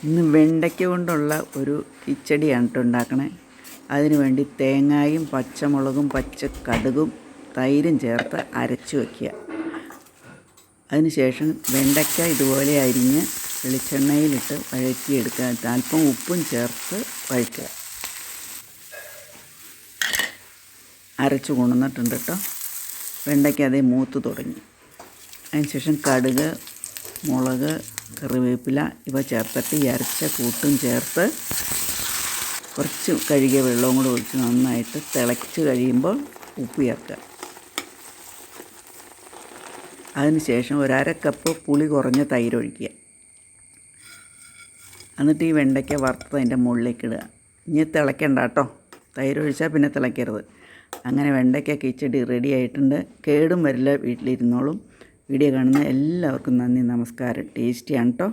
ഇന്ന് വെണ്ടയ്ക്ക കൊണ്ടുള്ള ഒരു കിച്ചടിയാണ് കേട്ടോ ഉണ്ടാക്കണേ. അതിന് വേണ്ടി തേങ്ങയും പച്ചമുളകും പച്ചക്കടുകും തൈരും ചേർത്ത് അരച്ച് വയ്ക്കുക. അതിനുശേഷം വെണ്ടയ്ക്ക ഇതുപോലെ അരിഞ്ഞ് വെളിച്ചെണ്ണയിലിട്ട് വഴറ്റിയെടുക്കുക. അല്പം ഉപ്പും ചേർത്ത് വഴറ്റുക. അരച്ച് കൊണ്ടുവന്നിട്ടുണ്ട് കേട്ടോ. വെണ്ടയ്ക്ക അതേ മൂത്ത് തുടങ്ങി. അതിനുശേഷം കടുക്, മുളക്, കറിവേപ്പില ഇവ ചേർത്തിട്ട് ഈ അരച്ച കൂട്ടും ചേർത്ത് കുറച്ച് കഴുകിയ വെള്ളവും കൂടെ ഒഴിച്ച് നന്നായിട്ട് തിളച്ച് കഴിയുമ്പോൾ ഉപ്പ് ചേർക്കുക. അതിനുശേഷം ഒരു അര കപ്പ് പുളി കുറഞ്ഞ തൈര് ഒഴിക്കുക. എന്നിട്ട് ഈ വെണ്ടയ്ക്ക വറുത്തത് അതിൻ്റെ മുകളിലേക്ക് ഇടുക. ഇനി തിളയ്ക്കണ്ട കേട്ടോ, തൈര് ഒഴിച്ചാൽ പിന്നെ തിളയ്ക്കരുത്. അങ്ങനെ വെണ്ടയ്ക്ക കിച്ചടി റെഡി ആയിട്ടുണ്ട്. കേടും വരില്ല, വീട്ടിലിരുന്നോളും. വീഡിയോ കാണുന്ന എല്ലാവർക്കും നന്ദി, നമസ്കാരം. ടേസ്റ്റിയാണ് കേട്ടോ.